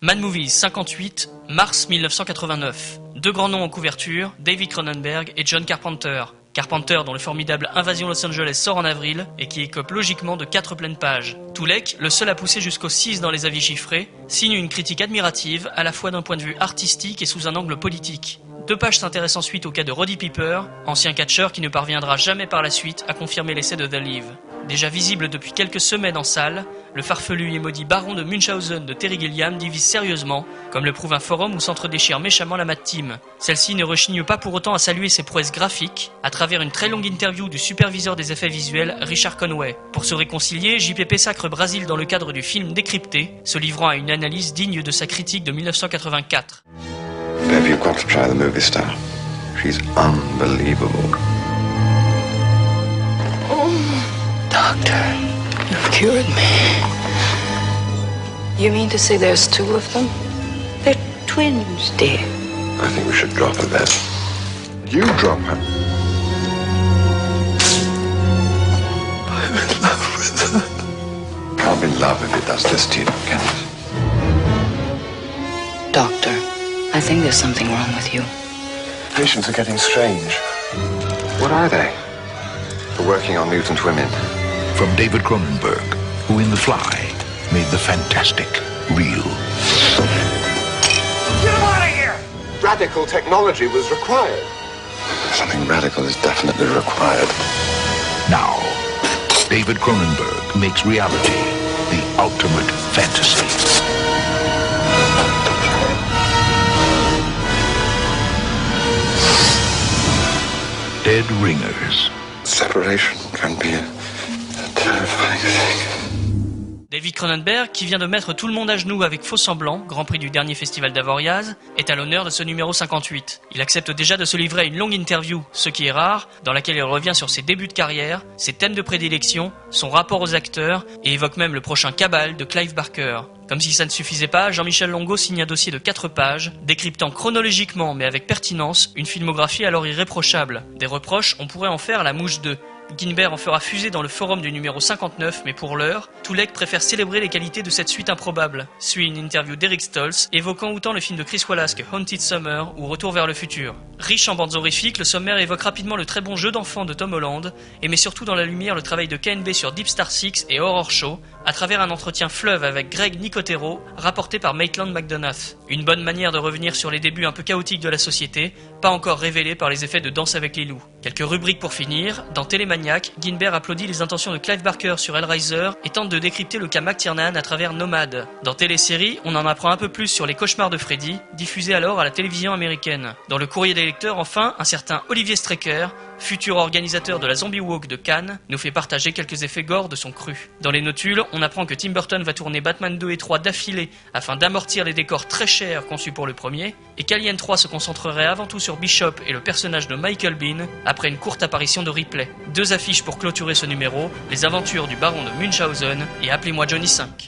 Mad Movies 58, mars 1989. Deux grands noms en couverture, David Cronenberg et John Carpenter. Carpenter dont le formidable Invasion Los Angeles sort en avril et qui écope logiquement de 4 pleines pages. Toulek, le seul à pousser jusqu'au 6 dans les avis chiffrés, signe une critique admirative à la fois d'un point de vue artistique et sous un angle politique. 2 pages s'intéressent ensuite au cas de Roddy Piper, ancien catcheur qui ne parviendra jamais par la suite à confirmer l'essai de The Live. Déjà visible depuis quelques semaines en salle, le farfelu et maudit baron de Munchausen de Terry Gilliam divise sérieusement, comme le prouve un forum où s'entre-déchire méchamment la Mad Team. Celle-ci ne rechigne pas pour autant à saluer ses prouesses graphiques, à travers une très longue interview du superviseur des effets visuels, Richard Conway. Pour se réconcilier, JPP sacre Brasil dans le cadre du film Décrypté, se livrant à une analyse digne de sa critique de 1984. Babe, you've got to try the movie star. She's unbelievable. Doctor, you've cured me. You mean to say there's 2 of them? They're twins, dear. I think we should drop her, Beth. You drop her. I'm in love with her. Can't be love if it does this to you, can it? Doctor, I think there's something wrong with you. Patients are getting strange. What are they? We're working on mutant women. From David Cronenberg, who in The Fly made the fantastic real. Get him out of here! Radical technology was required. Something radical is definitely required. Now, David Cronenberg makes reality the ultimate fantasy. Dead Ringers. Separation can be a terrifying thing. David Cronenberg, qui vient de mettre tout le monde à genoux avec Faux Semblant, Grand Prix du dernier festival d'Avoriaz, est à l'honneur de ce numéro 58. Il accepte déjà de se livrer à une longue interview, ce qui est rare, dans laquelle il revient sur ses débuts de carrière, ses thèmes de prédilection, son rapport aux acteurs, et évoque même le prochain Cabal de Clive Barker. Comme si ça ne suffisait pas, Jean-Michel Longo signe un dossier de 4 pages, décryptant chronologiquement mais avec pertinence une filmographie alors irréprochable. Des reproches, on pourrait en faire la mouche 2. Guinbert en fera fuser dans le forum du numéro 59, mais pour l'heure, Toulek préfère célébrer les qualités de cette suite improbable. Suit une interview d'Eric Stoltz, évoquant autant le film de Chris Wallace que Haunted Summer ou Retour vers le futur. Riche en bandes horrifiques, le sommaire évoque rapidement le très bon jeu d'enfant de Tom Holland, et met surtout dans la lumière le travail de KNB sur Deep Star 6 et Horror Show, à travers un entretien fleuve avec Greg Nicotero, rapporté par Maitland McDonough. Une bonne manière de revenir sur les débuts un peu chaotiques de la société, pas encore révélés par les effets de Danse avec les loups. Quelques rubriques pour finir. Dans Télémaniac, Guinbert applaudit les intentions de Clive Barker sur Hellraiser et tente de décrypter le cas McTiernan à travers Nomad. Dans Télésérie, on en apprend un peu plus sur les cauchemars de Freddy, diffusés alors à la télévision américaine. Dans le courrier des lecteurs, enfin, un certain Olivier Strecker, futur organisateur de la Zombie Walk de Cannes, nous fait partager quelques effets gore de son cru. Dans les notules, on apprend que Tim Burton va tourner Batman 2 et 3 d'affilée afin d'amortir les décors très chers conçus pour le premier, et qu'Alien 3 se concentrerait avant tout sur Bishop et le personnage de Michael Biehn après une courte apparition de Ripley. 2 affiches pour clôturer ce numéro, les aventures du baron de Munchausen et Appelez-moi Johnny 5.